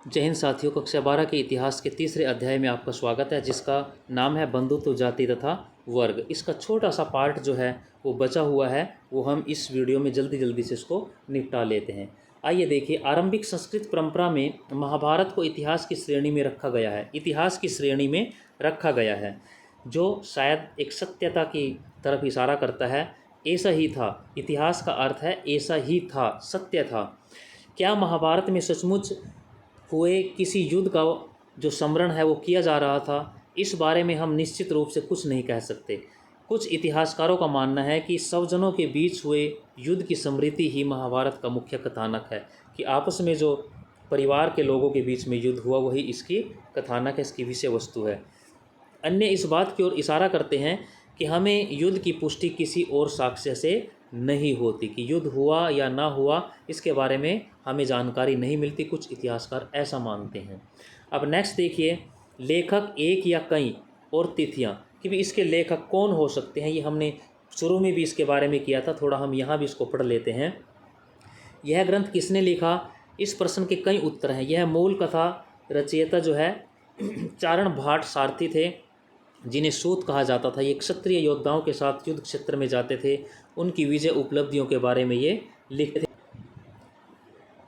जय हिंद साथियों, कक्षा 12 के इतिहास के तीसरे अध्याय में आपका स्वागत है, जिसका नाम है बंधुत्व, जाति तथा वर्ग। इसका छोटा सा पार्ट जो है वो बचा हुआ है, वो हम इस वीडियो में जल्दी जल्दी से इसको निपटा लेते हैं। आइए देखिए, आरंभिक संस्कृत परंपरा में महाभारत को इतिहास की श्रेणी में रखा गया है। इतिहास की श्रेणी में रखा गया है, जो शायद एक सत्यता की तरफ इशारा करता है। ऐसा ही था, इतिहास का अर्थ है ऐसा ही था, सत्य था। क्या महाभारत में सचमुच हुए किसी युद्ध का जो स्मरण है वो किया जा रहा था? इस बारे में हम निश्चित रूप से कुछ नहीं कह सकते। कुछ इतिहासकारों का मानना है कि स्वजनों के बीच हुए युद्ध की स्मृति ही महाभारत का मुख्य कथानक है, कि आपस में जो परिवार के लोगों के बीच में युद्ध हुआ वही इसकी कथानक है, इसकी विषय वस्तु है। अन्य इस बात की ओर इशारा करते हैं कि हमें युद्ध की पुष्टि किसी और साक्ष्य से नहीं होती, कि युद्ध हुआ या ना हुआ इसके बारे में हमें जानकारी नहीं मिलती। कुछ इतिहासकार ऐसा मानते हैं। अब नेक्स्ट देखिए, लेखक एक या कई और तिथियां, कि भी इसके लेखक कौन हो सकते हैं। ये हमने शुरू में भी इसके बारे में किया था, थोड़ा हम यहाँ भी इसको पढ़ लेते हैं। यह ग्रंथ किसने लिखा, इस प्रश्न के कई उत्तर हैं। यह मूल कथा रचयिता जो है चारण भाट सारथी थे, जिन्हें सूत कहा जाता था। ये क्षत्रिय योद्धाओं के साथ युद्ध क्षेत्र में जाते थे, उनकी विजय उपलब्धियों के बारे में ये लिखते थे,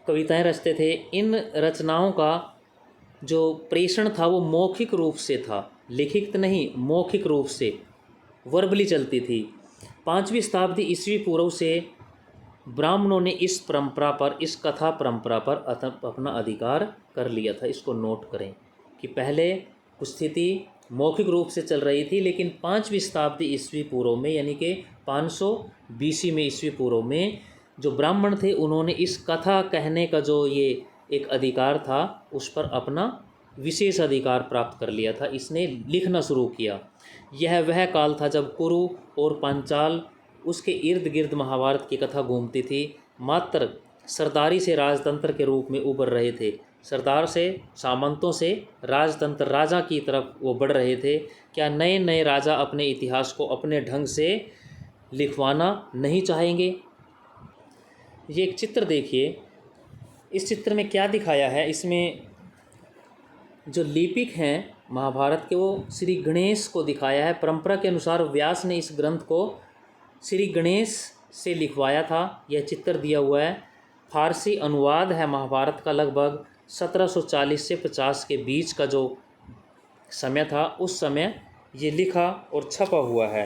कविताएं रचते थे। इन रचनाओं का जो प्रेषण था वो मौखिक रूप से था, लिखित नहीं, मौखिक रूप से वर्बली चलती थी। 5वीं शताब्दी ईस्वी पूर्व से ब्राह्मणों ने इस परंपरा पर, इस कथा परंपरा पर अपना अधिकार कर लिया था। इसको नोट करें कि पहले स्थिति मौखिक रूप से चल रही थी, लेकिन 5वीं शताब्दी ईस्वी पूर्व में, यानी कि 500 बीसी में, ईस्वी पूर्व में जो ब्राह्मण थे उन्होंने इस कथा कहने का जो ये एक अधिकार था उस पर अपना विशेष अधिकार प्राप्त कर लिया था। इसने लिखना शुरू किया। यह वह काल था जब कुरु और पांचाल, उसके इर्द गिर्द महाभारत की कथा घूमती थी। मात्र सरदारी से राजतंत्र के रूप में उभर रहे थे। सरदार से, सामंतों से राजतंत्र, राजा की तरफ वो बढ़ रहे थे। क्या नए नए राजा अपने इतिहास को अपने ढंग से लिखवाना नहीं चाहेंगे? ये एक चित्र देखिए, इस चित्र में क्या दिखाया है। इसमें जो लिपिक हैं महाभारत के, वो श्री गणेश को दिखाया है। परंपरा के अनुसार व्यास ने इस ग्रंथ को श्री गणेश से लिखवाया था। यह चित्र दिया हुआ है। फारसी अनुवाद है महाभारत का, लगभग 1740 से 50 के बीच का जो समय था, उस समय ये लिखा और छपा हुआ है,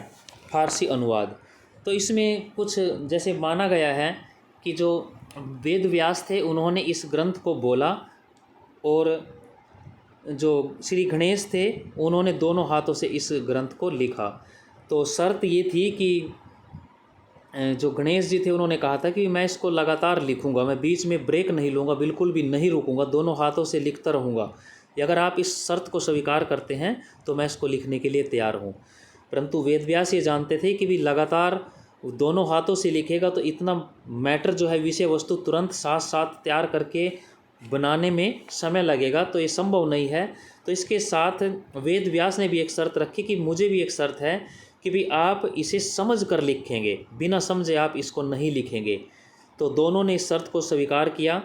फारसी अनुवाद। तो इसमें कुछ जैसे माना गया है कि जो वेद व्यास थे उन्होंने इस ग्रंथ को बोला, और जो श्री गणेश थे उन्होंने दोनों हाथों से इस ग्रंथ को लिखा। तो शर्त ये थी कि जो गणेश जी थे उन्होंने कहा था कि मैं इसको लगातार लिखूंगा, मैं बीच में ब्रेक नहीं लूँगा, बिल्कुल भी नहीं रुकूंगा, दोनों हाथों से लिखता रहूँगा। अगर आप इस शर्त को स्वीकार करते हैं तो मैं इसको लिखने के लिए तैयार हूँ। परंतु वेदव्यास ये जानते थे कि भी लगातार दोनों हाथों से लिखेगा तो इतना मैटर जो है, विषय वस्तु तुरंत साथ साथ तैयार करके बनाने में समय लगेगा, तो ये संभव नहीं है। तो इसके साथ वेदव्यास ने भी एक शर्त रखी कि मुझे भी एक शर्त है कि भी आप इसे समझ कर लिखेंगे, बिना समझे आप इसको नहीं लिखेंगे। तो दोनों ने इस शर्त को स्वीकार किया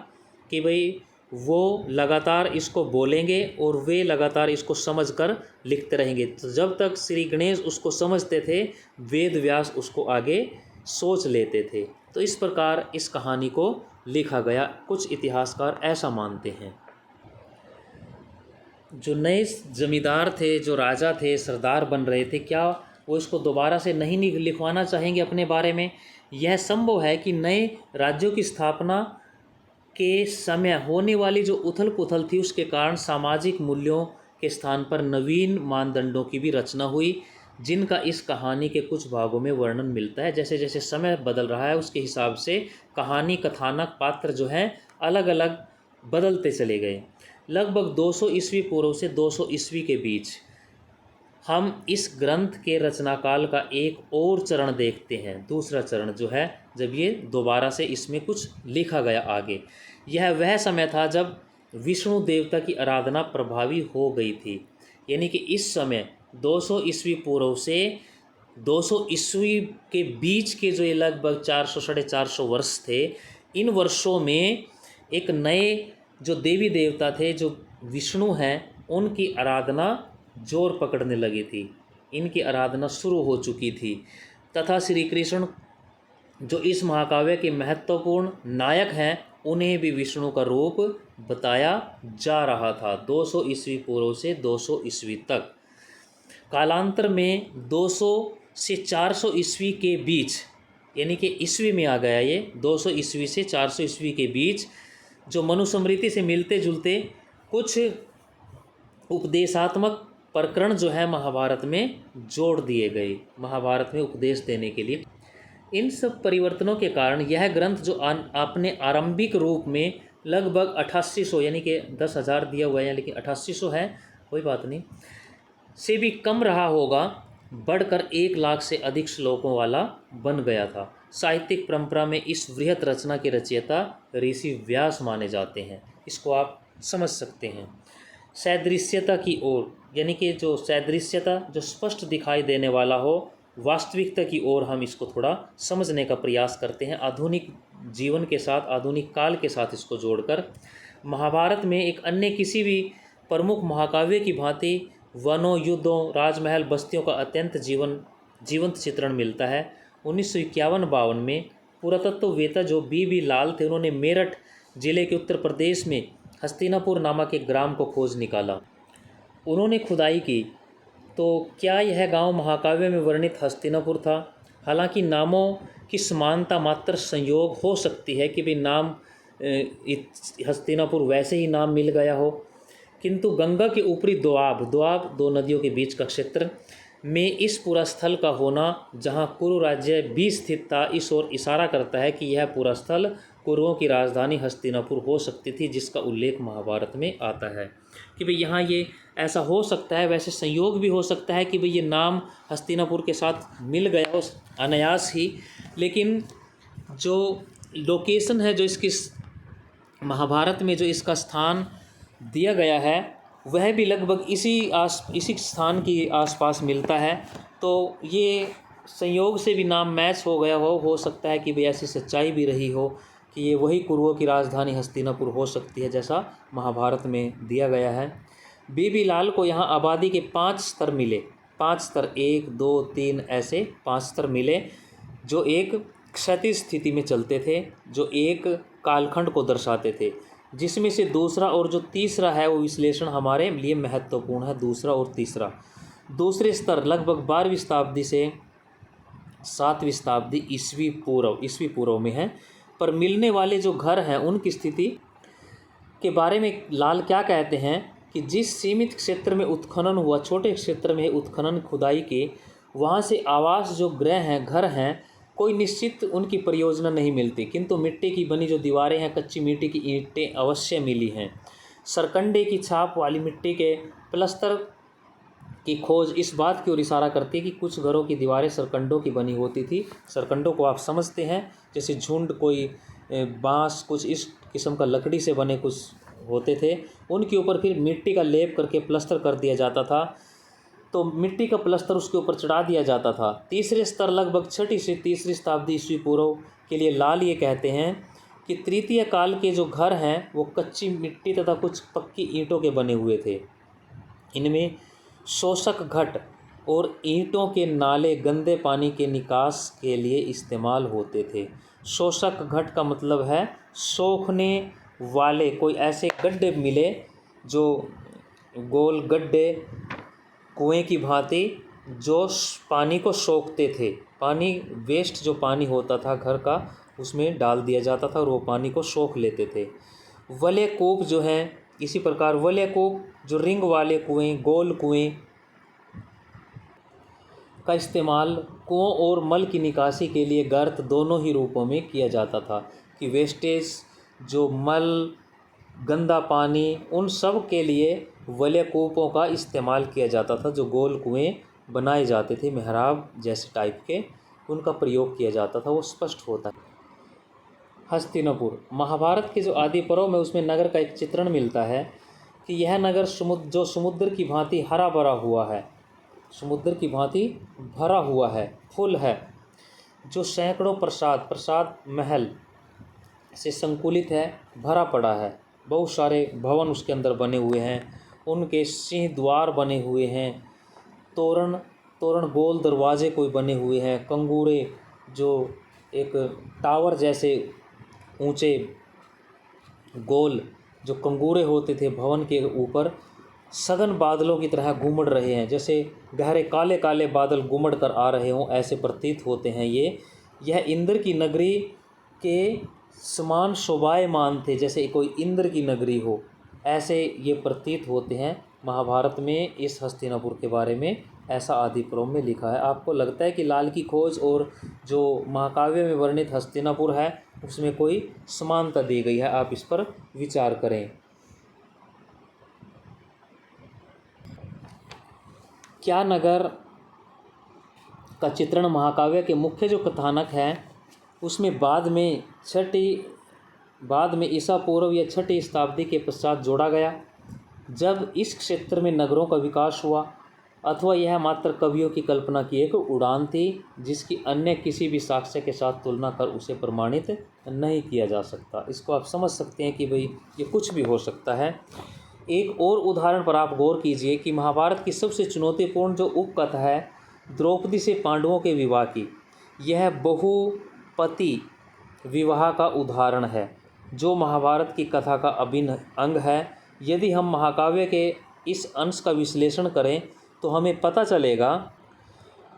कि भाई वो लगातार इसको बोलेंगे और वे लगातार इसको समझकर लिखते रहेंगे। तो जब तक श्री गणेश उसको समझते थे, वेद व्यास उसको आगे सोच लेते थे। तो इस प्रकार इस कहानी को लिखा गया, कुछ इतिहासकार ऐसा मानते हैं। जो नए जमींदार थे, जो राजा थे, सरदार बन रहे थे, क्या वो इसको दोबारा से नहीं लिखवाना चाहेंगे अपने बारे में? यह संभव है कि नए राज्यों की स्थापना के समय होने वाली जो उथल पुथल थी उसके कारण सामाजिक मूल्यों के स्थान पर नवीन मानदंडों की भी रचना हुई, जिनका इस कहानी के कुछ भागों में वर्णन मिलता है। जैसे जैसे समय बदल रहा है उसके हिसाब से कहानी, कथानक, पात्र जो हैं अलग अलग बदलते चले गए। लगभग 200 ईस्वी पूर्व से 200 ईस्वी के बीच हम इस ग्रंथ के रचनाकाल का एक और चरण देखते हैं, दूसरा चरण जो है, जब ये दोबारा से इसमें कुछ लिखा गया आगे। यह वह समय था जब विष्णु देवता की आराधना प्रभावी हो गई थी। यानी कि इस समय 200 ईस्वी पूर्व से 200 ईस्वी के बीच के जो ये लगभग 400 साढ़े 400 वर्ष थे, इन वर्षों में एक नए जो देवी देवता थे, जो विष्णु हैं, उनकी आराधना जोर पकड़ने लगी थी, इनकी आराधना शुरू हो चुकी थी। तथा श्री कृष्ण जो इस महाकाव्य के महत्वपूर्ण नायक हैं, उन्हें भी विष्णु का रूप बताया जा रहा था 200 ईस्वी पूर्व से 200 ईस्वी तक। कालांतर में 200 से 400 ईस्वी के बीच, यानी कि ईस्वी में आ गया ये, 200 ईस्वी से 400 ईस्वी के बीच जो मनुस्मृति से मिलते जुलते कुछ उपदेशात्मक प्रकरण जो है महाभारत में जोड़ दिए गए, महाभारत में उपदेश देने के लिए। इन सब परिवर्तनों के कारण यह ग्रंथ जो अपने आरंभिक रूप में लगभग 8800, यानी कि 10,000 दिया हुआ है लेकिन 8800 है, कोई बात नहीं, से भी कम रहा होगा, बढ़कर 1 लाख से अधिक श्लोकों वाला बन गया था। साहित्यिक परंपरा में इस वृहत रचना के रचयिता ऋषि व्यास माने जाते हैं। इसको आप समझ सकते हैं। सदृश्यता की ओर, यानी कि जो सदृश्यता, जो स्पष्ट दिखाई देने वाला हो, वास्तविकता की ओर हम इसको थोड़ा समझने का प्रयास करते हैं, आधुनिक जीवन के साथ, आधुनिक काल के साथ इसको जोड़कर। महाभारत में एक अन्य किसी भी प्रमुख महाकाव्य की भांति वनों, युद्धों, राजमहल, बस्तियों का अत्यंत जीवंत चित्रण मिलता है। 1951-52 में पुरातत्ववेत्ता जो बी लाल थे, उन्होंने मेरठ जिले के उत्तर प्रदेश में हस्तिनापुर नामक एक ग्राम को खोज निकाला। उन्होंने खुदाई की तो क्या यह गांव महाकाव्य में वर्णित हस्तिनापुर था? हालांकि नामों की समानता मात्र संयोग हो सकती है कि भी नाम हस्तिनापुर वैसे ही नाम मिल गया हो, किंतु गंगा के ऊपरी दोआब, दो नदियों के बीच का क्षेत्र में इस पूरा स्थल का होना, जहां कुरु राज्य भी स्थित था, इस ओर इशारा करता है कि यह पूरा स्थल कुरुओं की राजधानी हस्तिनापुर हो सकती थी, जिसका उल्लेख महाभारत में आता है कि भाई यहाँ ये ऐसा हो सकता है। वैसे संयोग भी हो सकता है कि भाई ये नाम हस्तिनापुर के साथ मिल गया हो अनायास ही, लेकिन जो लोकेशन है, जो इसकी महाभारत में जो इसका स्थान दिया गया है, वह भी लगभग इसी स्थान के आसपास मिलता है। तो ये संयोग से भी नाम मैच हो गया हो सकता है कि भाई ऐसी सच्चाई भी रही हो कि ये वही कुरुओं की राजधानी हस्तिनापुर हो सकती है, जैसा महाभारत में दिया गया है। बी लाल को यहाँ आबादी के 5 स्तर मिले, 5 स्तर, 1, 2, 3 ऐसे 5 स्तर मिले, जो एक क्षैतिज स्थिति में चलते थे, जो एक कालखंड को दर्शाते थे, जिसमें से दूसरा और जो तीसरा है वो विश्लेषण हमारे लिए महत्वपूर्ण है। दूसरा और तीसरा, दूसरे स्तर लगभग 12वीं शताब्दी से 7वीं शताब्दी ईस्वी पूर्व में है। पर मिलने वाले जो घर हैं उनकी स्थिति के बारे में लाल क्या कहते हैं कि जिस सीमित क्षेत्र में उत्खनन हुआ, छोटे क्षेत्र में उत्खनन खुदाई के, वहाँ से आवास जो गृह हैं, घर हैं, कोई निश्चित उनकी परियोजना नहीं मिलती, किंतु मिट्टी की बनी जो दीवारें हैं, कच्ची मिट्टी की ईंटें अवश्य मिली हैं। सरकंडे की छाप वाली मिट्टी के प्लस्तर की खोज इस बात की ओर इशारा करती है कि कुछ घरों की दीवारें सरकंडों की बनी होती थी। सरकंडों को आप समझते हैं, जैसे झुंड, कोई बांस, कुछ इस किस्म का लकड़ी से बने कुछ होते थे, उनके ऊपर फिर मिट्टी का लेप करके प्लस्तर कर दिया जाता था। तो मिट्टी का प्लस्तर उसके ऊपर चढ़ा दिया जाता था। तीसरे स्तर लगभग 6वीं से 3री शताब्दी ईस्वी पूर्व के लिए लाल ये कहते हैं कि तृतीय काल के जो घर हैं वो कच्ची मिट्टी तथा कुछ पक्की ईंटों के बने हुए थे। इनमें शोषक घट और ईंटों के नाले गंदे पानी के निकास के लिए इस्तेमाल होते थे। शोषक घट का मतलब है सोखने वाले कोई ऐसे गड्ढे मिले, जो गोल गड्ढे कुएं की भांति, जो पानी को सोखते थे। पानी वेस्ट जो पानी होता था घर का, उसमें डाल दिया जाता था और वो पानी को सोख लेते थे। वलय कूप जो है, इसी प्रकार वलय कूप जो रिंग वाले कुएं, गोल कुएं का इस्तेमाल कुओं और मल की निकासी के लिए गर्त दोनों ही रूपों में किया जाता था कि वेस्टेज, जो मल, गंदा पानी, उन सब के लिए वलय कूपों का इस्तेमाल किया जाता था। जो गोल कुएं बनाए जाते थे मेहराब जैसे टाइप के, उनका प्रयोग किया जाता था, वो स्पष्ट होता है। हस्तिनापुर महाभारत के जो आदि पर्व में उसमें नगर का एक चित्रण मिलता है कि यह नगर समुद्र की भांति हरा भरा हुआ है, समुद्र की भांति भरा हुआ है, फुल है, जो सैकड़ों प्रसाद महल से संकुलित है, भरा पड़ा है। बहुत सारे भवन उसके अंदर बने हुए हैं, उनके सिंह द्वार बने हुए हैं, तोरण तोरण गोल दरवाजे कोई बने हुए हैं, कंगूरे जो एक टावर जैसे ऊंचे गोल जो कंगूरे होते थे भवन के ऊपर, सघन बादलों की तरह घूमड़ रहे हैं, जैसे गहरे काले काले बादल घूमड़ कर आ रहे हों, ऐसे प्रतीत होते हैं यह इंद्र की नगरी के समान शोभायमान थे, जैसे कोई इंद्र की नगरी हो, ऐसे ये प्रतीत होते हैं। महाभारत में इस हस्तिनापुर के बारे में ऐसा आदि पर्व में लिखा है। आपको लगता है कि लाल की खोज और जो महाकाव्य में वर्णित हस्तिनापुर है उसमें कोई समानता दी गई है? आप इस पर विचार करें। क्या नगर का चित्रण महाकाव्य के मुख्य जो कथानक है उसमें बाद में ईसा पूर्व या 6ठी शताब्दी के पश्चात जोड़ा गया, जब इस क्षेत्र में नगरों का विकास हुआ, अथवा यह मात्र कवियों की कल्पना की एक उड़ान थी जिसकी अन्य किसी भी साक्ष्य के साथ तुलना कर उसे प्रमाणित नहीं किया जा सकता? इसको आप समझ सकते हैं कि भाई ये कुछ भी हो सकता है। एक और उदाहरण पर आप गौर कीजिए कि महाभारत की सबसे चुनौतीपूर्ण जो उपकथा है द्रौपदी से पांडवों के विवाह की, यह बहुपति विवाह का उदाहरण है जो महाभारत की कथा का अभिन्न अंग है। यदि हम महाकाव्य के इस अंश का विश्लेषण करें तो हमें पता चलेगा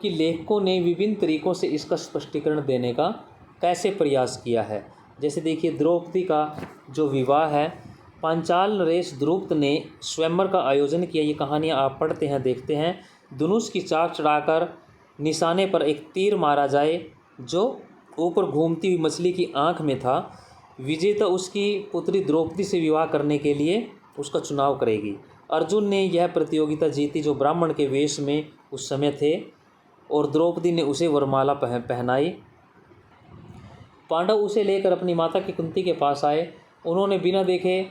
कि लेखकों ने विभिन्न तरीक़ों से इसका स्पष्टीकरण देने का कैसे प्रयास किया है। जैसे देखिए, द्रौपदी का जो विवाह है, पांचाल नरेश द्रुपद ने स्वयंवर का आयोजन किया। ये कहानियाँ आप पढ़ते हैं, देखते हैं। धनुष की चाक चढ़ाकर निशाने पर एक तीर मारा जाए जो ऊपर घूमती हुई मछली की आँख में था। विजेता उसकी पुत्री द्रौपदी से विवाह करने के लिए उसका चुनाव करेगी। अर्जुन ने यह प्रतियोगिता जीती जो ब्राह्मण के वेश में उस समय थे, और द्रौपदी ने उसे वरमाला पहनाई। पांडव उसे लेकर अपनी माता की कुंती के पास आए। उन्होंने बिना देखे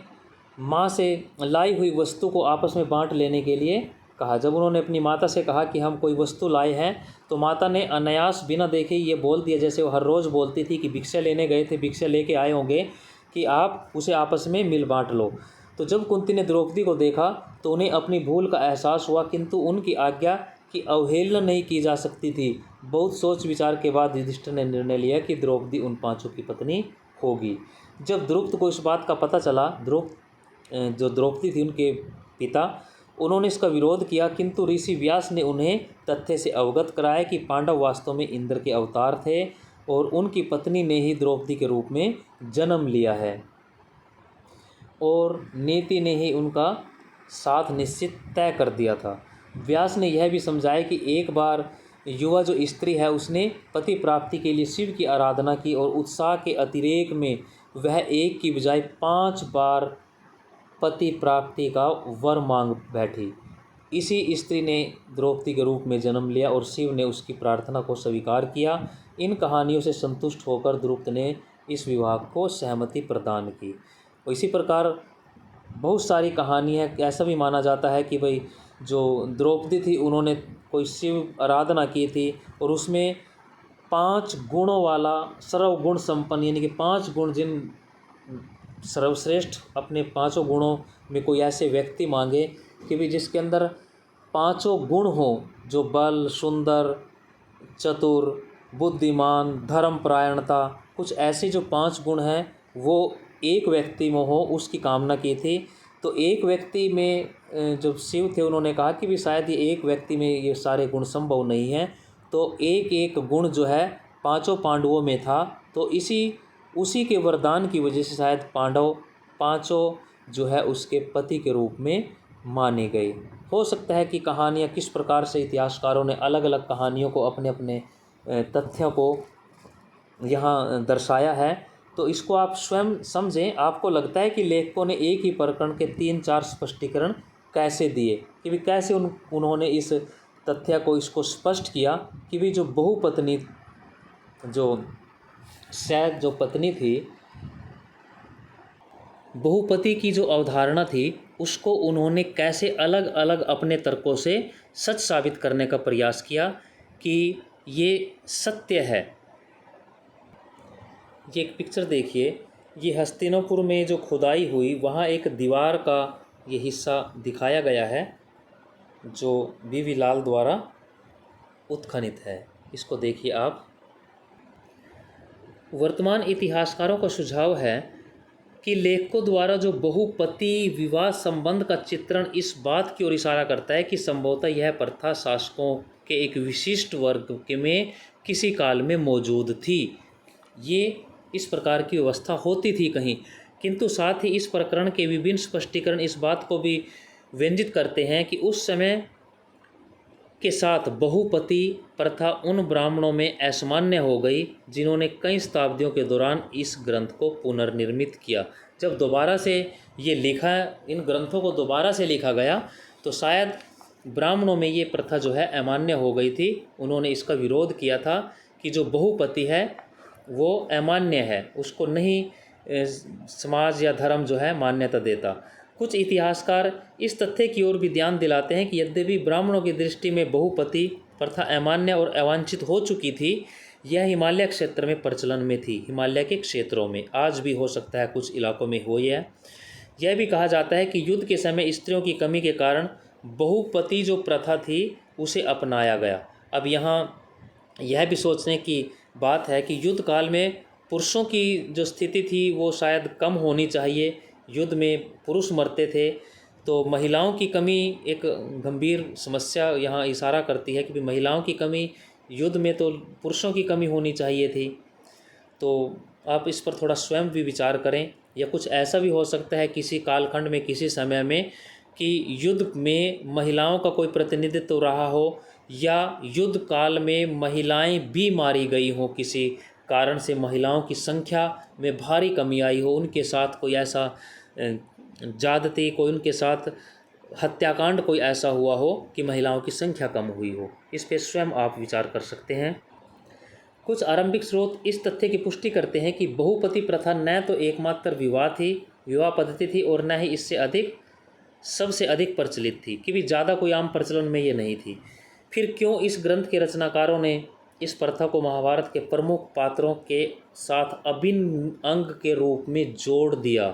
माँ से लाई हुई वस्तु को आपस में बांट लेने के लिए कहा। जब उन्होंने अपनी माता से कहा कि हम कोई वस्तु लाए हैं, तो माता ने अनायास बिना देखे ये बोल दिया, जैसे वो हर रोज़ बोलती थी कि भिक्षा लेने गए थे, भिक्षा लेके आए होंगे, कि आप उसे आपस में मिल बांट लो। तो जब कुंती ने द्रौपदी को देखा तो उन्हें अपनी भूल का एहसास हुआ, किंतु उनकी आज्ञा की अवहेलना नहीं की जा सकती थी। बहुत सोच विचार के बाद युधिष्ठिर ने निर्णय लिया कि द्रौपदी उन पांचों की पत्नी होगी। जब द्रुपद को इस बात का पता चला, जो द्रौपदी थी उनके पिता, उन्होंने इसका विरोध किया, किंतु ऋषि व्यास ने उन्हें तथ्य से अवगत कराया कि पांडव वास्तव में इंद्र के अवतार थे और उनकी पत्नी ने ही द्रौपदी के रूप में जन्म लिया है, और नीति ने ही उनका साथ निश्चित तय कर दिया था। व्यास ने यह भी समझाया कि एक बार युवा जो स्त्री है उसने पति प्राप्ति के लिए शिव की आराधना की, और उत्साह के अतिरेक में वह एक की बजाय 5 बार पति प्राप्ति का वर मांग बैठी। इसी स्त्री ने द्रौपदी के रूप में जन्म लिया और शिव ने उसकी प्रार्थना को स्वीकार किया। इन कहानियों से संतुष्ट होकर द्रुपद ने इस विवाह को सहमति प्रदान की। और इसी प्रकार बहुत सारी कहानी है। ऐसा भी माना जाता है कि भाई जो द्रौपदी थी उन्होंने कोई शिव आराधना की थी, और उसमें 5 गुणों वाला सर्वगुण संपन्न, यानी कि 5 गुण जिन सर्वश्रेष्ठ अपने 5 गुणों में कोई ऐसे व्यक्ति मांगे कि भी जिसके अंदर 5 गुण हों, जो बल, सुंदर, चतुर, बुद्धिमान, धर्मपरायणता, कुछ ऐसे जो 5 गुण हैं वो एक व्यक्ति में हो, उसकी कामना की थी। तो एक व्यक्ति में जो शिव थे उन्होंने कहा कि भी शायद ये एक व्यक्ति में ये सारे गुण संभव नहीं हैं, तो एक एक गुण जो है 5 पांडवों में था। तो उसी के वरदान की वजह से शायद पांडव 5 जो है उसके पति के रूप में माने गए। हो सकता है कि कहानियाँ किस प्रकार से इतिहासकारों ने अलग अलग कहानियों को अपने अपने तथ्यों को यहाँ दर्शाया है, तो इसको आप स्वयं समझें। आपको लगता है कि लेखकों ने एक ही प्रकरण के 3-4 स्पष्टीकरण कैसे दिए, कि भी कैसे उन्होंने इस तथ्य को इसको स्पष्ट किया कि भी जो बहुपत्नी जो पत्नी थी, बहुपति की जो अवधारणा थी उसको उन्होंने कैसे अलग अलग अपने तर्कों से सच साबित करने का प्रयास किया कि ये सत्य है। ये एक पिक्चर देखिए, ये हस्तिनापुर में जो खुदाई हुई वहाँ एक दीवार का ये हिस्सा दिखाया गया है जो वी लाल द्वारा उत्खनित है। इसको देखिए आप। वर्तमान इतिहासकारों का सुझाव है कि लेखकों द्वारा जो बहुपति विवाह संबंध का चित्रण इस बात की ओर इशारा करता है कि संभवतः यह प्रथा शासकों के एक विशिष्ट वर्ग के में किसी काल में मौजूद थी। ये इस प्रकार की व्यवस्था होती थी कहीं, किंतु साथ ही इस प्रकरण के विभिन्न स्पष्टीकरण इस बात को भी व्यंजित करते हैं कि उस समय के साथ बहुपति प्रथा उन ब्राह्मणों में असामान्य हो गई जिन्होंने कई शताब्दियों के दौरान इस ग्रंथ को पुनर्निर्मित किया। जब दोबारा से ये लिखा, इन ग्रंथों को दोबारा से लिखा गया तो शायद ब्राह्मणों में ये प्रथा जो है अमान्य हो गई थी। उन्होंने इसका विरोध किया था कि जो बहुपति है वो अमान्य है, उसको नहीं समाज या धर्म जो है मान्यता देता। कुछ इतिहासकार इस तथ्य की ओर भी ध्यान दिलाते हैं कि यद्यपि ब्राह्मणों की दृष्टि में बहुपति प्रथा अमान्य और अवांछित हो चुकी थी, यह हिमालय क्षेत्र में प्रचलन में थी। हिमालय के क्षेत्रों में आज भी हो सकता है, कुछ इलाकों में हो। यह भी कहा जाता है कि युद्ध के समय स्त्रियों की कमी के कारण बहुपति जो प्रथा थी उसे अपनाया गया। अब यहाँ यह भी सोचने की बात है कि युद्ध काल में पुरुषों की जो स्थिति थी वो शायद कम होनी चाहिए। युद्ध में पुरुष मरते थे, तो महिलाओं की कमी एक गंभीर समस्या यहाँ इशारा करती है कि महिलाओं की कमी युद्ध में, तो पुरुषों की कमी होनी चाहिए थी। तो आप इस पर थोड़ा स्वयं भी विचार करें। या कुछ ऐसा भी हो सकता है किसी कालखंड में, किसी समय में, कि युद्ध में महिलाओं का कोई प्रतिनिधित्व रहा हो या युद्ध काल में महिलाएं भी मारी गई हों, किसी कारण से महिलाओं की संख्या में भारी कमी आई हो, उनके साथ कोई ऐसा ज्यादती, कोई उनके साथ हत्याकांड कोई ऐसा हुआ हो कि महिलाओं की संख्या कम हुई हो। इस पे स्वयं आप विचार कर सकते हैं। कुछ आरंभिक स्रोत इस तथ्य की पुष्टि करते हैं कि बहुपति प्रथा न तो एकमात्र विवाह पद्धति थी और न ही इससे अधिक सबसे अधिक प्रचलित थी, कि भी ज़्यादा कोई आम प्रचलन में ये नहीं थी। फिर क्यों इस ग्रंथ के रचनाकारों ने इस प्रथा को महाभारत के प्रमुख पात्रों के साथ अभिन्न अंग के रूप में जोड़ दिया?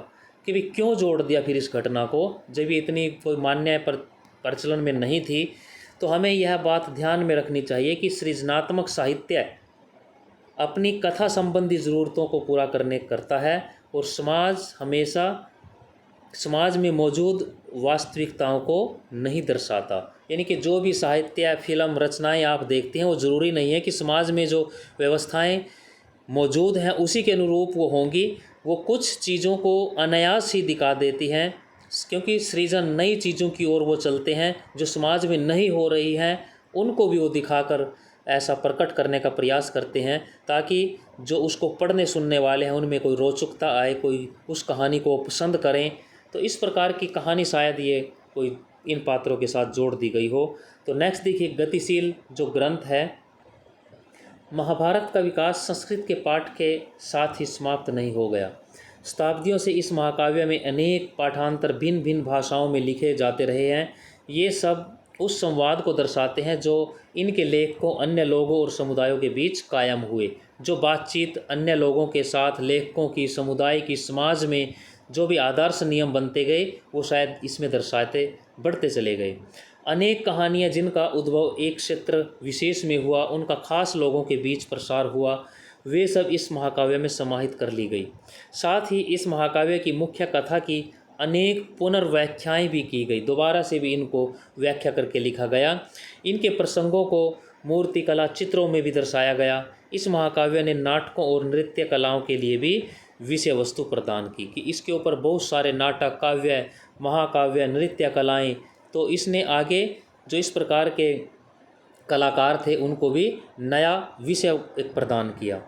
कि भी क्यों जोड़ दिया फिर इस घटना को, जब ये इतनी कोई मान्य प्रचलन में नहीं थी? तो हमें यह बात ध्यान में रखनी चाहिए कि सृजनात्मक साहित्य अपनी कथा संबंधी ज़रूरतों को पूरा करता है और समाज हमेशा समाज में मौजूद वास्तविकताओं को नहीं दर्शाता। यानी कि जो भी साहित्य, फिल्म, रचनाएं आप देखते हैं वो ज़रूरी नहीं है कि समाज में जो व्यवस्थाएं मौजूद हैं उसी के अनुरूप वो होंगी। वो कुछ चीज़ों को अनायास ही दिखा देती हैं, क्योंकि सृजन नई चीज़ों की ओर वो चलते हैं जो समाज में नहीं हो रही हैं, उनको भी वो दिखाकर ऐसा प्रकट करने का प्रयास करते हैं ताकि जो उसको पढ़ने सुनने वाले हैं उनमें कोई रोचकता आए, कोई उस कहानी को पसंद करें। तो इस प्रकार की कहानी शायद ये कोई इन पात्रों के साथ जोड़ दी गई हो। तो नेक्स्ट देखिए, गतिशील जो ग्रंथ है। महाभारत का विकास संस्कृत के पाठ के साथ ही समाप्त नहीं हो गया। शताब्दियों से इस महाकाव्य में अनेक पाठांतर भिन्न भिन्न भाषाओं में लिखे जाते रहे हैं। ये सब उस संवाद को दर्शाते हैं जो इनके लेखकों, अन्य लोगों और समुदायों के बीच कायम हुए। जो बातचीत अन्य लोगों के साथ लेखकों की, समुदाय की, समाज में जो भी आदर्श नियम बनते गए वो शायद इसमें दर्शाते बढ़ते चले गए। अनेक कहानियाँ जिनका उद्भव एक क्षेत्र विशेष में हुआ, उनका खास लोगों के बीच प्रसार हुआ, वे सब इस महाकाव्य में समाहित कर ली गई। साथ ही इस महाकाव्य की मुख्य कथा की अनेक पुनर्व्याख्याएँ भी की गई, दोबारा से भी इनको व्याख्या करके लिखा गया। इनके प्रसंगों को मूर्ति कला, चित्रों में भी दर्शाया गया। इस महाकाव्य ने नाटकों और नृत्य कलाओं के लिए भी विषय वस्तु प्रदान की, कि इसके ऊपर बहुत सारे नाटक, काव्य, महाकाव्य, नृत्य कलाएँ, तो इसने आगे जो इस प्रकार के कलाकार थे उनको भी नया विषय प्रदान किया।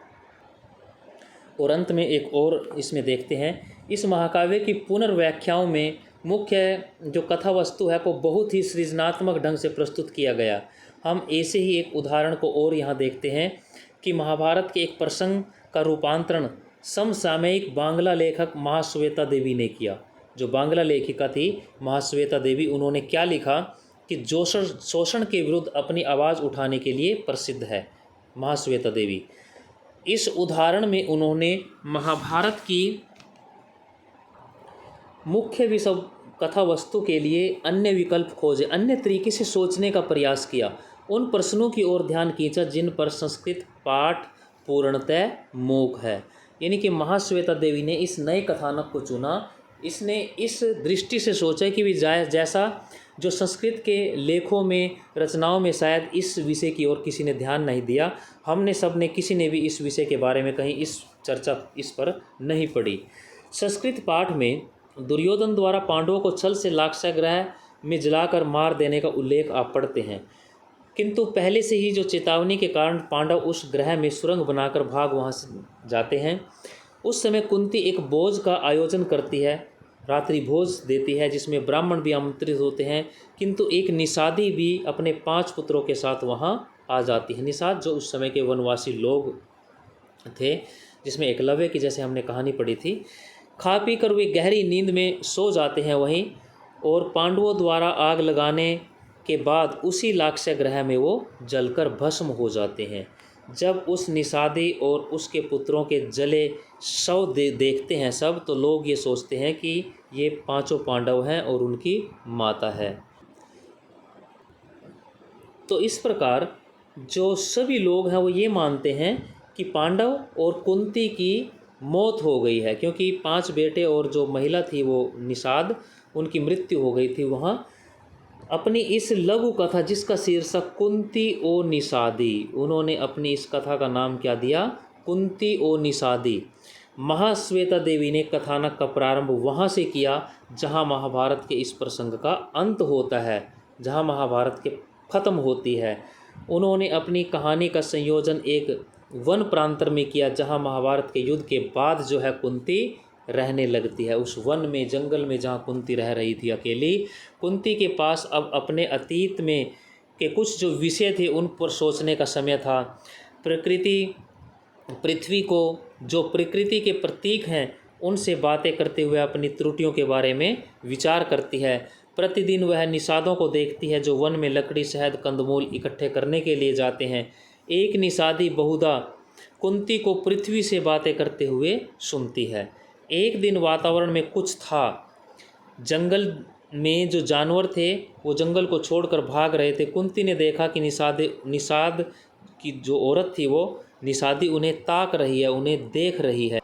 और अंत में एक और इसमें देखते हैं, इस महाकाव्य की पुनर्व्याख्याओं में मुख्य जो कथा वस्तु है को बहुत ही सृजनात्मक ढंग से प्रस्तुत किया गया। हम ऐसे ही एक उदाहरण को और यहाँ देखते हैं कि महाभारत के एक प्रसंग का रूपांतरण समसामयिक बांग्ला लेखक महाश्वेता देवी ने किया। जो बांग्ला लेखिका थी महाश्वेता देवी, उन्होंने क्या लिखा कि शोषण के विरुद्ध अपनी आवाज़ उठाने के लिए प्रसिद्ध है महाश्वेता देवी। इस उदाहरण में उन्होंने महाभारत की मुख्य विषय कथा वस्तु के लिए अन्य विकल्प खोजे, अन्य तरीके से सोचने का प्रयास किया, उन प्रश्नों की ओर ध्यान खींचा जिन पर संस्कृत पाठ पूर्णतः मूक है। यानी कि महाश्वेता देवी ने इस नए कथानक को चुना। इसने इस दृष्टि से सोचा कि भी जैसा जो संस्कृत के लेखों में, रचनाओं में शायद इस विषय की ओर किसी ने ध्यान नहीं दिया, हमने सब ने किसी ने भी इस विषय के बारे में कहीं इस चर्चा इस पर नहीं पड़ी। संस्कृत पाठ में दुर्योधन द्वारा पांडवों को छल से लाक्षागृह में जलाकर मार देने का उल्लेख आप पढ़ते हैं, किंतु पहले से ही जो चेतावनी के कारण पांडव उस ग्रह में सुरंग बनाकर भाग वहाँ से जाते हैं। उस समय कुंती एक भोज का आयोजन करती है, रात्रि भोज देती है जिसमें ब्राह्मण भी आमंत्रित होते हैं, किंतु एक निषादी भी अपने 5 पुत्रों के साथ वहाँ आ जाती है। निषाद जो उस समय के वनवासी लोग थे, जिसमें एकलव्य की जैसे हमने कहानी पढ़ी थी। खा पी कर वे गहरी नींद में सो जाते हैं वहीं, और पांडवों द्वारा आग लगाने के बाद उसी लाक्षागृह में वो जलकर भस्म हो जाते हैं। जब उस निषादी और उसके पुत्रों के जले शव देखते हैं सब, तो लोग ये सोचते हैं कि ये 5 पांडव हैं और उनकी माता है। तो इस प्रकार जो सभी लोग हैं वो ये मानते हैं कि पांडव और कुंती की मौत हो गई है, क्योंकि 5 बेटे और जो महिला थी वो निषाद, उनकी मृत्यु हो गई थी वहाँ। अपनी इस लघु कथा जिसका शीर्षक कुंती ओ निषादी, उन्होंने अपनी इस कथा का नाम क्या दिया? कुंती ओ निषादी। महाश्वेता देवी ने कथानक का प्रारंभ वहाँ से किया जहाँ महाभारत के इस प्रसंग का अंत होता है, जहाँ महाभारत के खत्म होती है। उन्होंने अपनी कहानी का संयोजन एक वन प्रांतर में किया जहाँ महाभारत के युद्ध के बाद जो है कुंती रहने लगती है। उस वन में, जंगल में जहाँ कुंती रह रही थी अकेली, कुंती के पास अब अपने अतीत में के कुछ जो विषय थे उन पर सोचने का समय था। प्रकृति, पृथ्वी को जो प्रकृति के प्रतीक हैं उनसे बातें करते हुए अपनी त्रुटियों के बारे में विचार करती है। प्रतिदिन वह निषादों को देखती है जो वन में लकड़ी, शहद, कंदमूल इकट्ठे करने के लिए जाते हैं। एक निषादी बहुधा कुंती को पृथ्वी से बातें करते हुए सुनती है। एक दिन वातावरण में कुछ था, जंगल में जो जानवर थे वो जंगल को छोड़कर भाग रहे थे। कुंती ने देखा कि निषाद की जो औरत थी वो निषादी उन्हें ताक रही है, उन्हें देख रही है।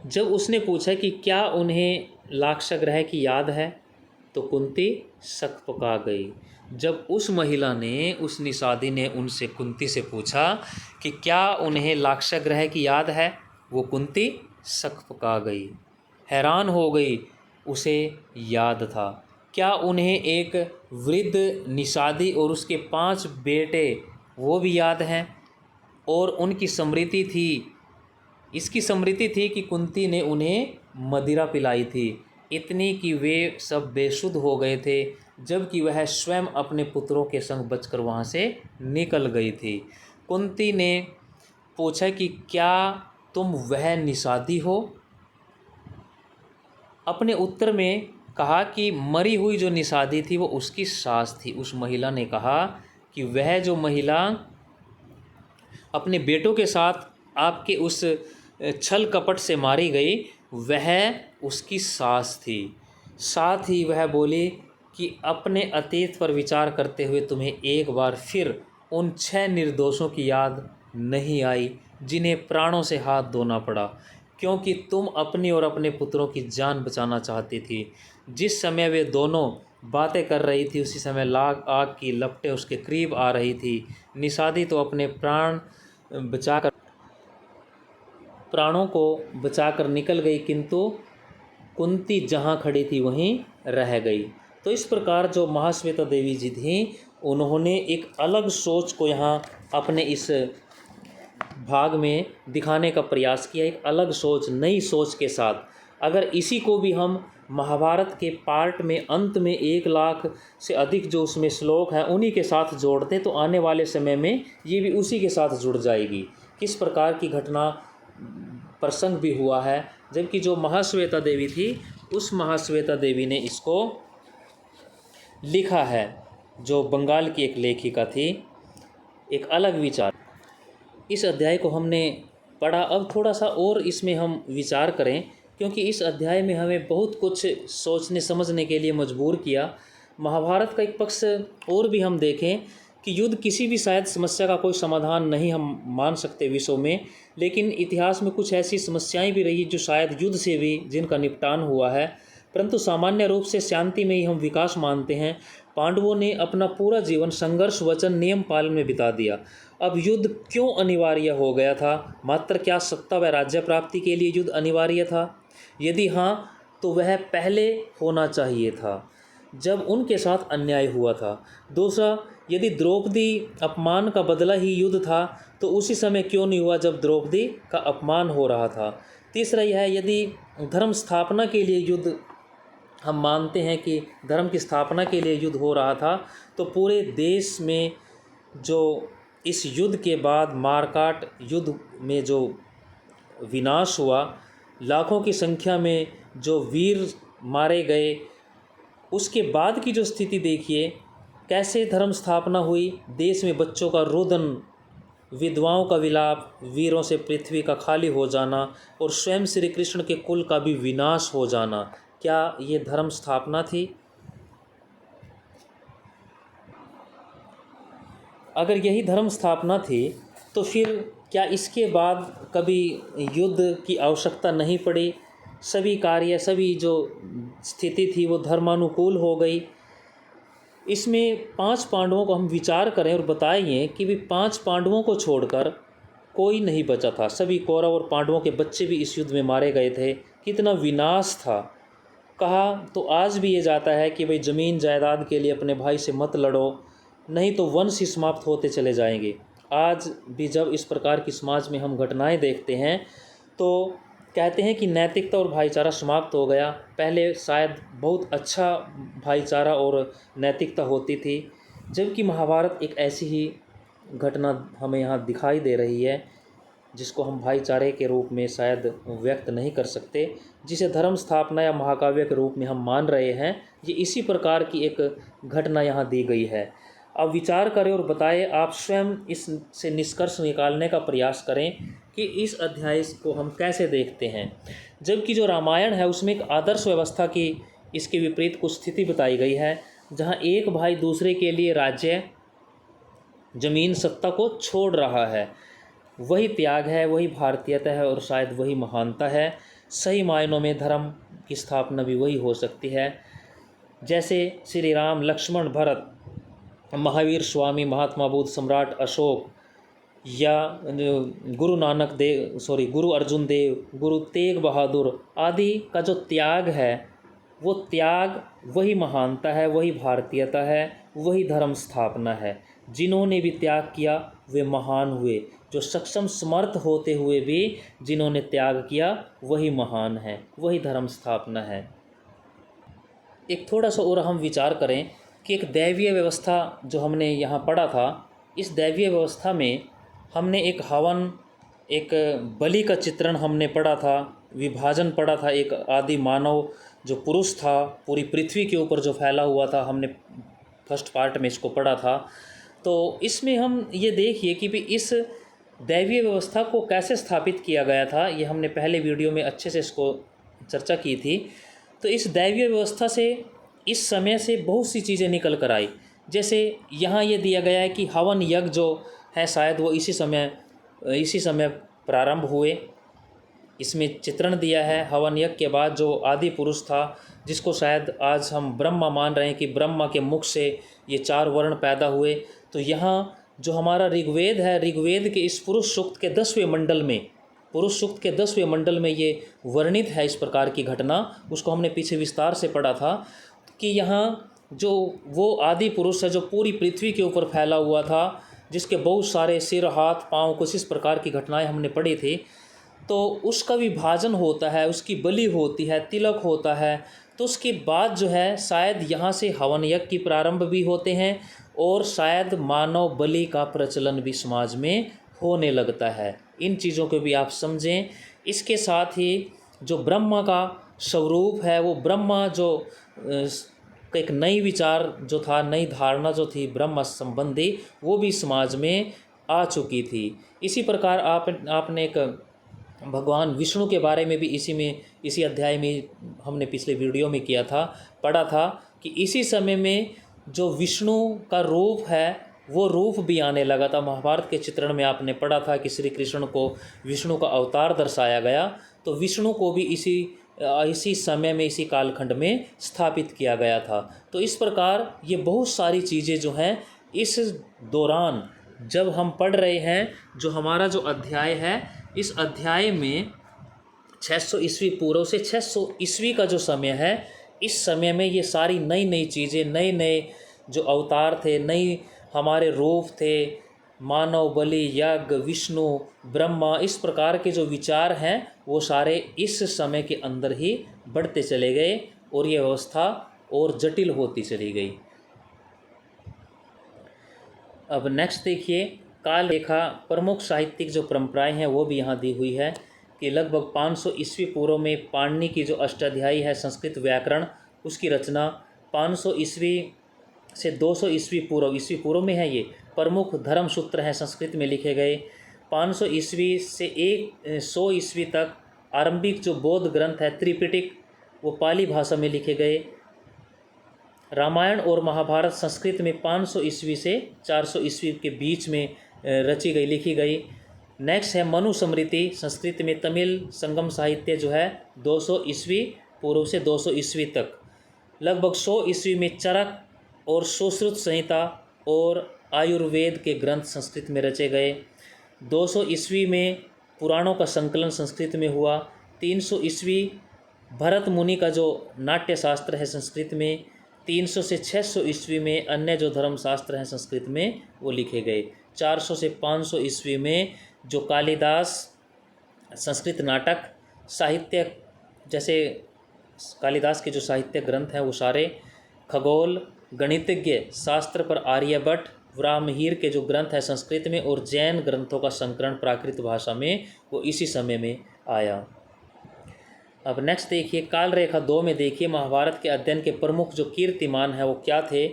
जब उसने पूछा कि क्या उन्हें लाक्षागृह की याद है, तो कुंती सकपका गई। जब उस महिला ने, उस निषादी ने उनसे, कुंती से पूछा कि क्या उन्हें लाक्षागृह की याद है, वो कुंती सकपका गई, हैरान हो गई। उसे याद था। क्या उन्हें एक वृद्ध निषादी और उसके 5 बेटे वो भी याद हैं? और उनकी स्मृति थी, इसकी स्मृति थी कि कुंती ने उन्हें मदिरा पिलाई थी, इतनी कि वे सब बेसुध हो गए थे, जबकि वह स्वयं अपने पुत्रों के संग बचकर वहाँ से निकल गई थी। कुंती ने पूछा कि क्या तुम वह निषादी हो? अपने उत्तर में कहा कि मरी हुई जो निषादी थी वो उसकी सास थी। उस महिला ने कहा कि वह जो महिला अपने बेटों के साथ आपके उस छल कपट से मारी गई, वह उसकी सास थी। साथ ही वह बोली कि अपने अतीत पर विचार करते हुए तुम्हें एक बार फिर उन 6 निर्दोषों की याद नहीं आई जिन्हें प्राणों से हाथ धोना पड़ा, क्योंकि तुम अपनी और अपने पुत्रों की जान बचाना चाहती थी। जिस समय वे दोनों बातें कर रही थी उसी समय आग की लपटें उसके करीब आ रही थी। निषादी तो अपने प्राणों को बचाकर निकल गई, किंतु कुंती जहाँ खड़ी थी वहीं रह गई। तो इस प्रकार जो महाश्वेता देवी जी थीं, उन्होंने एक अलग सोच को यहाँ अपने इस भाग में दिखाने का प्रयास किया, एक अलग सोच, नई सोच के साथ। अगर इसी को भी हम महाभारत के पार्ट में अंत में 1 लाख से अधिक जो उसमें श्लोक हैं उन्हीं के साथ जोड़ते तो आने वाले समय में ये भी उसी के साथ जुड़ जाएगी। किस प्रकार की घटना प्रसंग भी हुआ है, जबकि जो महाश्वेता देवी थी उस महाश्वेता देवी ने इसको लिखा है, जो बंगाल की एक लेखिका थी, एक अलग विचार। इस अध्याय को हमने पढ़ा, अब थोड़ा सा और इसमें हम विचार करें क्योंकि इस अध्याय में हमें बहुत कुछ सोचने समझने के लिए मजबूर किया। महाभारत का एक पक्ष और भी हम देखें कि युद्ध किसी भी शायद समस्या का कोई समाधान नहीं हम मान सकते विश्व में, लेकिन इतिहास में कुछ ऐसी समस्याएं भी रही जो शायद युद्ध से भी जिनका निपटान हुआ है, परंतु सामान्य रूप से शांति में ही हम विकास मानते हैं। पांडवों ने अपना पूरा जीवन संघर्ष, वचन, नियम पालन में बिता दिया। अब युद्ध क्यों अनिवार्य हो गया था? मात्र क्या सत्ता व राज्य प्राप्ति के लिए युद्ध अनिवार्य था? यदि हाँ, तो वह पहले होना चाहिए था जब उनके साथ अन्याय हुआ था। दूसरा, यदि द्रौपदी अपमान का बदला ही युद्ध था तो उसी समय क्यों नहीं हुआ जब द्रौपदी का अपमान हो रहा था। तीसरा यह है, यदि धर्म स्थापना के लिए युद्ध, हम मानते हैं कि धर्म की स्थापना के लिए युद्ध हो रहा था, तो पूरे देश में जो इस युद्ध के बाद मारकाट, युद्ध में जो विनाश हुआ, लाखों की संख्या में जो वीर मारे गए, उसके बाद की जो स्थिति देखिए, कैसे धर्म स्थापना हुई। देश में बच्चों का रोदन, विधवाओं का विलाप, वीरों से पृथ्वी का खाली हो जाना और स्वयं श्री कृष्ण के कुल का भी विनाश हो जाना, क्या ये धर्म स्थापना थी? अगर यही धर्म स्थापना थी तो फिर क्या इसके बाद कभी युद्ध की आवश्यकता नहीं पड़ी? सभी कार्य, सभी जो स्थिति थी वो धर्मानुकूल हो गई। इसमें 5 पांडवों को हम विचार करें और बताएं कि भी 5 पांडवों को छोड़कर कोई नहीं बचा था। सभी कौरव और पांडवों के बच्चे भी इस युद्ध में मारे गए थे। कितना विनाश था। कहा तो आज भी ये जाता है कि भाई ज़मीन जायदाद के लिए अपने भाई से मत लड़ो, नहीं तो वंश ही समाप्त होते चले जाएंगे। आज भी जब इस प्रकार की समाज में हम घटनाएं देखते हैं तो कहते हैं कि नैतिकता और भाईचारा समाप्त हो गया। पहले शायद बहुत अच्छा भाईचारा और नैतिकता होती थी, जबकि महाभारत एक ऐसी ही घटना हमें यहाँ दिखाई दे रही है जिसको हम भाईचारे के रूप में शायद व्यक्त नहीं कर सकते, जिसे धर्म स्थापना या महाकाव्य के रूप में हम मान रहे हैं। ये इसी प्रकार की एक घटना यहाँ दी गई है। अब विचार करें और बताएं, आप स्वयं इससे निष्कर्ष निकालने का प्रयास करें कि इस अध्याय को हम कैसे देखते हैं। जबकि जो रामायण है उसमें एक आदर्श व्यवस्था की इसके विपरीत कुछ स्थिति बताई गई है, जहाँ एक भाई दूसरे के लिए राज्य, जमीन, सत्ता को छोड़ रहा है। वही त्याग है, वही भारतीयता है और शायद वही महानता है। सही मायनों में धर्म की स्थापना भी वही हो सकती है। जैसे श्री राम, लक्ष्मण, भरत, महावीर, स्वामी, महात्मा बुद्ध, सम्राट अशोक या गुरु अर्जुन देव, गुरु तेग बहादुर आदि का जो त्याग है, वो त्याग वही महानता है, वही भारतीयता है, वही धर्म स्थापना है। जिन्होंने भी त्याग किया वे महान हुए। जो सक्षम समर्थ होते हुए भी जिन्होंने त्याग किया वही महान है, वही धर्म स्थापना है। एक थोड़ा सा और हम विचार करें कि एक दैवीय व्यवस्था जो हमने यहाँ पढ़ा था, इस दैवीय व्यवस्था में हमने एक हवन, एक बलि का चित्रण हमने पढ़ा था, विभाजन पढ़ा था। एक आदि मानव जो पुरुष था पूरी पृथ्वी के ऊपर जो फैला हुआ था, हमने फर्स्ट पार्ट में इसको पढ़ा था। तो इसमें हम ये देखिए कि भी इस दैवीय व्यवस्था को कैसे स्थापित किया गया था, ये हमने पहले वीडियो में अच्छे से इसको चर्चा की थी। तो इस दैवीय व्यवस्था से इस समय से बहुत सी चीज़ें निकल कर आई। जैसे यहाँ ये दिया गया है कि हवन यज्ञ जो है शायद वो इसी समय प्रारंभ हुए। इसमें चित्रण दिया है हवन यज्ञ के बाद जो आदि पुरुष था, जिसको शायद आज हम ब्रह्मा मान रहे हैं कि ब्रह्मा के मुख से ये 4 वर्ण पैदा हुए। तो यहाँ जो हमारा ऋग्वेद है, ऋग्वेद के इस पुरुष सूक्त के 10वें मंडल में, पुरुष सूक्त के 10वें मंडल में ये वर्णित है इस प्रकार की घटना। उसको हमने पीछे विस्तार से पढ़ा था कि यहाँ जो वो आदि पुरुष है जो पूरी पृथ्वी के ऊपर फैला हुआ था, जिसके बहुत सारे सिर, हाथ, पाँव, कुछ इस प्रकार की घटनाएं हमने पढ़ी थी। तो उसका विभाजन होता है, उसकी बलि होती है, तिलक होता है। तो उसके बाद जो है शायद यहाँ से हवन यज्ञ की प्रारंभ भी होते हैं और शायद मानव बलि का प्रचलन भी समाज में होने लगता है। इन चीज़ों को भी आप समझें। इसके साथ ही जो ब्रह्मा का स्वरूप है, वो ब्रह्मा जो एक नई विचार जो था, नई धारणा जो थी ब्रह्म संबंधी, वो भी समाज में आ चुकी थी। इसी प्रकार आपने एक भगवान विष्णु के बारे में भी इसी अध्याय में हमने पिछले वीडियो में पढ़ा था कि इसी समय में जो विष्णु का रूप है वो रूप भी आने लगा था। महाभारत के चित्रण में आपने पढ़ा था कि श्री कृष्ण को विष्णु का अवतार दर्शाया गया, तो विष्णु को भी इसी समय में, इसी कालखंड में स्थापित किया गया था। तो इस प्रकार ये बहुत सारी चीज़ें जो हैं इस दौरान जब हम पढ़ रहे हैं, जो हमारा जो अध्याय है, इस अध्याय में 600 ईस्वी पूर्व से 600 ईस्वी का जो समय है, इस समय में ये सारी नई नई चीज़ें, नए नए जो अवतार थे, नई हमारे रूप थे, मानव बलि, यज्ञ, विष्णु, ब्रह्मा, इस प्रकार के जो विचार हैं वो सारे इस समय के अंदर ही बढ़ते चले गए और ये व्यवस्था और जटिल होती चली गई। अब नेक्स्ट देखिए, काल रेखा प्रमुख साहित्यिक जो परंपराएं हैं वो भी यहाँ दी हुई है कि लगभग 500 ईस्वी पूर्व में पाणिनि की जो अष्टाध्यायी है संस्कृत व्याकरण, उसकी रचना 500 ईस्वी से 200 ईस्वी पूर्व में है। ये प्रमुख धर्म सूत्र हैं संस्कृत में लिखे गए। 500 ईस्वी से 100 ईस्वी तक आरंभिक जो बौद्ध ग्रंथ है त्रिपिटक, वो पाली भाषा में लिखे गए। रामायण और महाभारत संस्कृत में 500 ईस्वी से 400 ईस्वी के बीच में रची गई, लिखी गई। नेक्स्ट है मनुस्मृति, संस्कृत में तमिल संगम साहित्य जो है 200 ईस्वी पूर्व से 200 ईस्वी तक। लगभग 100 ईस्वी में चरक और सुश्रुत संहिता और आयुर्वेद के ग्रंथ संस्कृत में रचे गए। 200 ईस्वी में पुराणों का संकलन संस्कृत में हुआ। 300 ईस्वी भरत मुनि का जो नाट्य शास्त्र है संस्कृत में। 300 से 600 ईस्वी में अन्य जो धर्मशास्त्र हैं संस्कृत में वो लिखे गए। 400 से 500 ईस्वी में जो कालिदास संस्कृत नाटक साहित्य, जैसे कालिदास के जो साहित्य ग्रंथ हैं वो सारे, खगोल गणितज्ञ शास्त्र पर आर्यभट्ट, ब्राह्महीर के जो ग्रंथ है संस्कृत में, और जैन ग्रंथों का संकलन प्राकृत भाषा में वो इसी समय में आया। अब नेक्स्ट देखिए, काल रेखा 2 में देखिए महाभारत के अध्ययन के प्रमुख जो कीर्तिमान हैं वो क्या थे।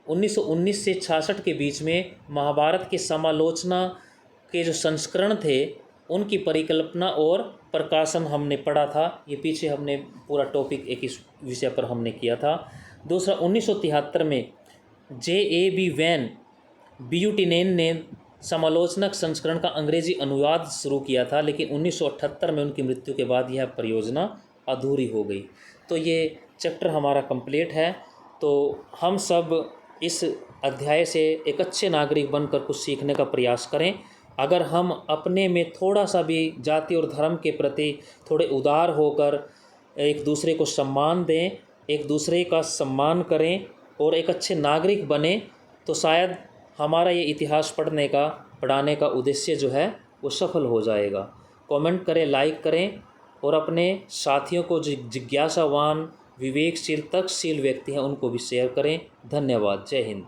1919 से 66 के बीच में महाभारत के समालोचना के जो संस्करण थे उनकी परिकल्पना और प्रकाशन हमने पढ़ा था। ये पीछे हमने पूरा टॉपिक एक इस विषय पर हमने किया था। दूसरा, 1973 में J.A.B. वैन ब्यूटिनेन ने समालोचनक संस्करण का अंग्रेजी अनुवाद शुरू किया था, लेकिन 1978 में उनकी मृत्यु के बाद यह परियोजना अधूरी हो गई। तो ये चैप्टर हमारा कंप्लीट है। तो हम सब इस अध्याय से एक अच्छे नागरिक बनकर कुछ सीखने का प्रयास करें। अगर हम अपने में थोड़ा सा भी जाति और धर्म के प्रति थोड़े उदार होकर एक दूसरे को सम्मान दें, एक दूसरे का सम्मान करें और एक अच्छे नागरिक बने, तो शायद हमारा ये इतिहास पढ़ाने का उद्देश्य जो है वो सफल हो जाएगा। कमेंट करें, लाइक करें और अपने साथियों को जो जिज्ञासावान, विवेकशील, तर्कशील व्यक्ति हैं उनको भी शेयर करें। धन्यवाद। जय हिंद।